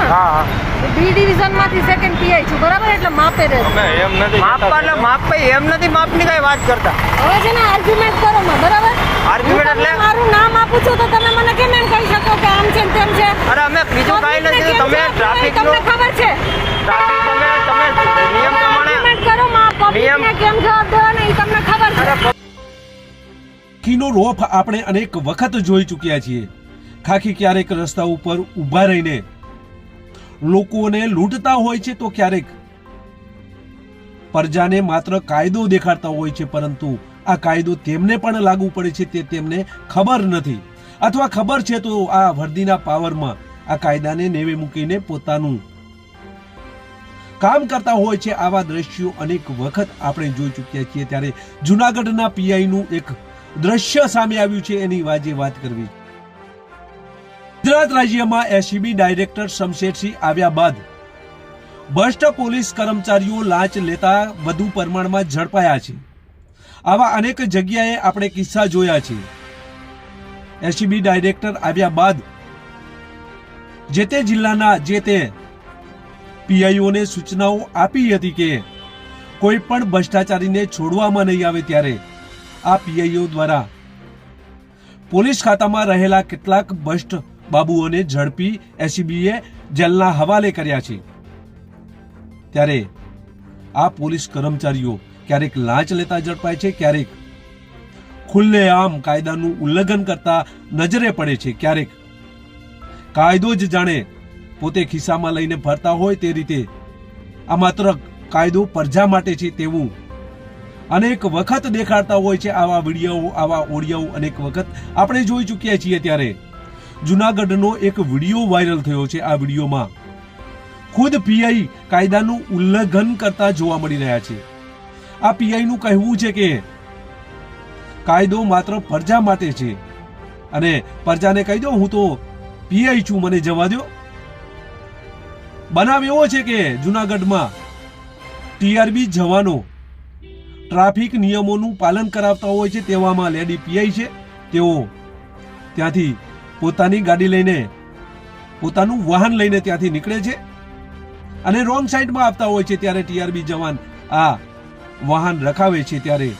હા B division માંથી second PI છું બરાબર, એટલે માપે રહે. અમે એમ નથી માપવા એટલે માપ ભાઈ એમ નથી માપની કઈ વાત કરતા. હવે છે ને આર્ગ્યુમેન્ટ કરો માં, બરાબર? આર્ગ્યુમેન્ટ હું તમને એટલે મારું નામ આપું છું તો તમે મને કેમ એમ કહી શકો કે આમ છે ને તેમ છે? અરે અમે બીજું કાંઈ નથી કીધું. તમે ટ્રાફિક તમને ખબર છે તમે નિયમ પ્રમાણે આર્ગ્યુમેન્ટ કરો માં, પબ્લિકને કેમ જવાબ દેવાનો એ તમને ખબર છે. ખાખીનો રોફ આપણે અનેક વખત જોઈ ચૂક્યા છીએ. ખાખી ક્યારેક રસ્તા ઉપર ઊભા રહીને લોકોને લૂંટતા હોય છે, તો ક્યારેક પ્રજાને માત્ર કાયદો દેખાડતા હોય છે, પરંતુ આ કાયદો તેમને પણ લાગુ પડે છે તે તેમને ખબર નથી, અથવા ખબર છે તો આ વર્દીના પાવરમાં આ કાયદાને નેવે મૂકીને પોતાનું કામ કરતા હોય છે. આવા દ્રશ્યો અનેક વખત આપણે જોઈ ચૂક્યા છીએ. ત્યારે જૂનાગઢના પીઆઈનું એક દ્રશ્ય સામે આવ્યું છે, એની વાત કરવી. ગુજરાત રાજ્યમાં એસીબી ડાયરેક્ટર શમશેરસિંહ આવ્યા બાદ ભ્રષ્ટ પોલીસ કર્મચારીઓ લાંચ લેતા વધુ પ્રમાણમાં ઝડપાયા છે. આવા અનેક જગ્યાએ આપણે કિસ્સા જોયા છે. એસીબી ડાયરેક્ટર આવ્યા બાદ જે તે જિલ્લાના જે તે પીઆઈઓને સૂચનાઓ આપી હતી કે કોઈ પણ ભ્રષ્ટાચારીને છોડવામાં નહીં આવે. ત્યારે આ પીઆઈઓ દ્વારા પોલીસ ખાતામાં રહેલા કેટલાક ભ્રષ્ટ બાબુઓને ઝડપી એસીબીએ જેલના હવાલે કર્યા છે. ત્યારે આ પોલીસ કર્મચારીઓ ક્યારેક લાંચ લેતા ઝડપાય છે, ક્યારેક ખુલ્લેઆમ કાયદાનું ઉલ્લંઘન કરતા નજરે પડે છે, ક્યારેક કાયદો જ જાણે પોતે ખિસ્સામાં લઈને ફરતા હોય તે રીતે આ માત્ર કાયદો પ્રજા માટે છે તેવું અનેક વખત દેખાડતા હોય છે. આવા વિડીયો, આવા ઓડિયો અનેક વખત આપણે જોઈ ચૂક્યા છીએ. ત્યારે જૂનાગઢનો એક વિડીયો વાયરલ થયો છે. આ વિડીયોમાં ખુદ પીઆઈ કાયદાનું ઉલ્લંઘન કરતા જોવા મળી રહ્યા છે. આ પીઆઈનું કહેવું છે કે કાયદો માત્ર પ્રજા માટે છે અને પ્રજાને કહી દો હું તો પીઆઈ છું, મને જવા દો. બનાવ એવો છે કે જૂનાગઢમાં ટીઆરબી જવાનો ટ્રાફિક નિયમોનું પાલન કરાવતા હોય છે. તેવામાં લેડી પીઆઈ છે, તેઓ ત્યાંથી પોતાની ગાડી લઈને, પોતાનું વાહન લઈને ત્યાંથી નીકળે છે અને રોંગ સાઈડમાં આવતા હોય છે. ત્યારે ટીઆરબી જવાન આ વાહન રખાવે છે. ત્યારે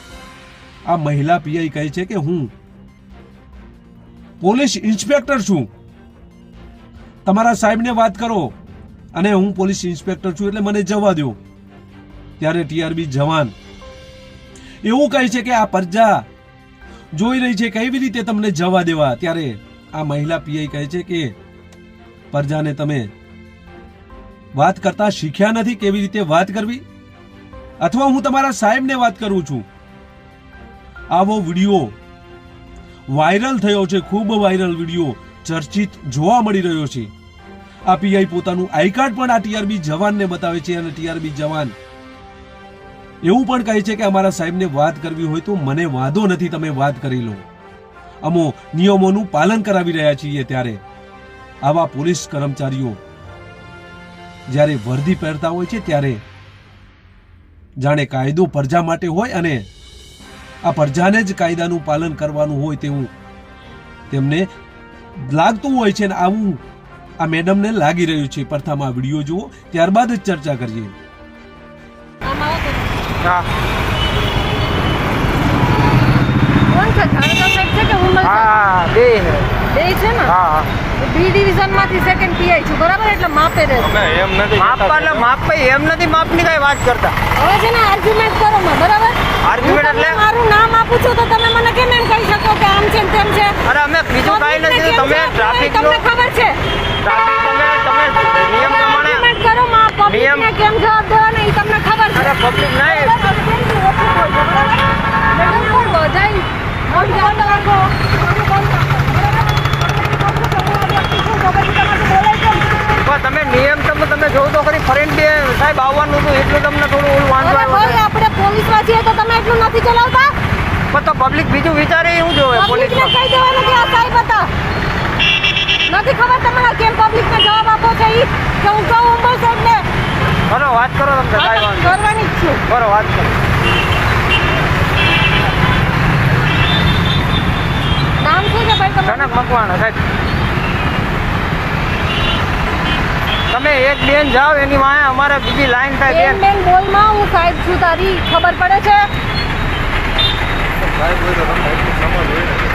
આ મહિલા પીઆઈ કહે છે કે હું પોલીસ ઇન્સ્પેક્ટર છું, તમારા સાહેબને વાત કરો અને હું પોલીસ ઇન્સ્પેક્ટર છું એટલે મને જવા દો. ત્યારે ટીઆરબી જવાન એવું કહે છે કે આ પ્રજા જોઈ રહી છે, કેવી રીતે તમને જવા દેવા. ત્યારે આ મહિલા પીઆઈ કહે છે કે પ્રજાને તમે વાત કરતા શીખ્યા નથી, કેવી રીતે વાત કરવી, અથવા હું તમારા સાહેબને વાત કરું છું. આવો વિડીયો વાયરલ થયો છે, ખૂબ વાયરલ વિડીયો ચર્ચિત જોવા મળી રહ્યો છે. આ પીઆઈ પોતાનું આઈ કાર્ડ પણ આ ટીઆરબી જવાનને બતાવે છે અને ટીઆરબી જવાન એવું પણ કહે છે કે અમારા સાહેબને વાત કરવી હોય તો મને વાંધો નથી, તમે વાત કરી લો, અમો નિયમોનું પાલન કરાવી રહ્યા છીએ. ત્યારે આવા પોલીસ કર્મચારીઓ જ્યારે વર્દી પહેરતા હોય છે ત્યારે જાણે કાયદો પ્રજા માટે હોય અને આ પ્રજાને જ કાયદાનું પાલન કરવાનું હોય તેવું તેમને લાગતું હોય છે. અને આવું આ મેડમને લાગી રહ્યું છે. પ્રથમ આ વિડીયો જુઓ, ત્યારબાદ જ ચર્ચા કરીએ. હા કોણ છે? જાણીતા સાહેબ છે કે હું હા બે બે છે ને? હા બી ડિવિઝન માંથી સેકન્ડ પીઆઈ છું બરાબર, એટલે માપે રહે. અમે એમ નથી માપવા એટલે માપ ભાઈ એમ નથી માપની કઈ વાત કરતા. હવે છે ને આર્ગ્યુમેન્ટ કરો માં, બરાબર? આર્ગ્યુમેન્ટ હું તમને એટલે મારું નામ આપું છું તો તમે મને કેમ એમ કહી શકો કે આમ છે ને તેમ છે? અરે અમે બીજું કાંઈ નથી કીધું. તમે ટ્રાફિક તમને ખબર છે તમે નિયમ પ્રમાણે આર્ગ્યુમેન્ટ કરો માં, પબ્લિકને કેમ જવાબ દેવાનો એ તમને ખબર છે? અરે પબ્લિક નહીં તમે નિયમ તમે જોવો તો ખરી. ફરેન બે સાહેબ આવવાનું હતું એટલું તમને થોડું ઓલું વાંધો આવ્યો. આપણે પોલીસમાં છીએ તો તમે એટલું નથી ચલાવતા? પણ તો પબ્લિક બીજું વિચારે એવું જોવે. પબ્લિકને કહી દેવાનું કે આ સાહેબ હતા. નથી ખબર તમને કેમ પબ્લિકને જવાબ આપો છો ઈ કે હું કહું ઉંબર સાહેબને? બરો વાત કરો તમને કાંઈ વાંધો નહીં. કરવાની જ છું. બરો વાત કરો. નામ શું છે ભાઈ તમારું? કનક મકવાણા સાહેબ. તમે એક બેન જાઓ એની વાંહે અમારે બીજી લાઈન થાય બેન બેન બોલમાં હું સાહેબ છું તારી ખબર પડે છે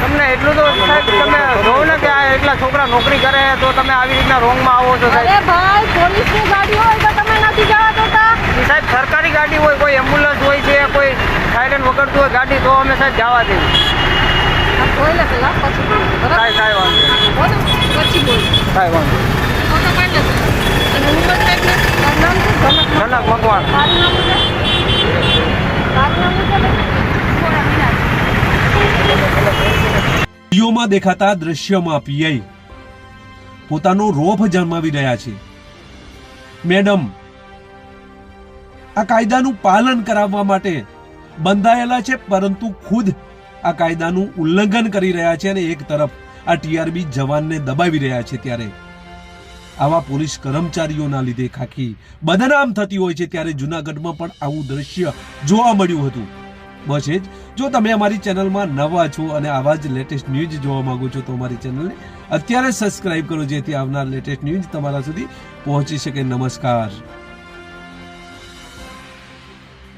તમને એટલું તો સાહેબ તમે જોવો ને કે આ એટલા છોકરા નોકરી કરે તો તમે આવી રીતના રોંગમાં આવો છો અરે સાહેબ. ભાઈ પોલીસની ગાડી હોય તો તમે નથી જવા દેતા એ સાહેબ સરકારી ગાડી હોય, કોઈ એમ્બ્યુલન્સ હોય છે, કોઈ સાયરન વગરતું હોય ગાડી, તો અમે સાહેબ જવા દઈએ. આ જોઈ લે પેલા પછી બોલ બરાબર કાંઈ વાંધો બોલો પછી બોલ કાંઈ વાંધો ફોટો પાડ લે અને ઉંમર સાહેબ ને તારું નામ શું જનક મકવાણ. તારું નામ શું છે તારું નામ શું છે થોડા મિનિટ વિડીયોમાં દેખાતા દ્રશ્યમાં પીઆઈ પોતાનો રોફ જમાવી રહ્યા છે. મેડમ આ કાયદાનું પાલન કરાવવા માટે બંધાયેલા છે, પરંતુ ખુદ આ કાયદાનું ઉલ્લંઘન કરી રહ્યા છે અને એક તરફ આ ટીઆરબી જવાનને દબાવી રહ્યા છે. ત્યારે આવા પોલીસ કર્મચારીઓના લીધે ખાખી બદનામ થતી હોય છે. ત્યારે જૂનાગઢમાં પણ આવું દ્રશ્ય જોવા મળ્યું હતું. બસ એ જ, જો તમે અમારી ચેનલમાં નવા છો અને આવા જ લેટેસ્ટ ન્યૂઝ જોવા માંગો છો તો અમારી ચેનલને અત્યારે સબસ્ક્રાઇબ કરો, જેથી આવનાર લેટેસ્ટ ન્યૂઝ તમારા સુધી પહોંચી શકે. નમસ્કાર.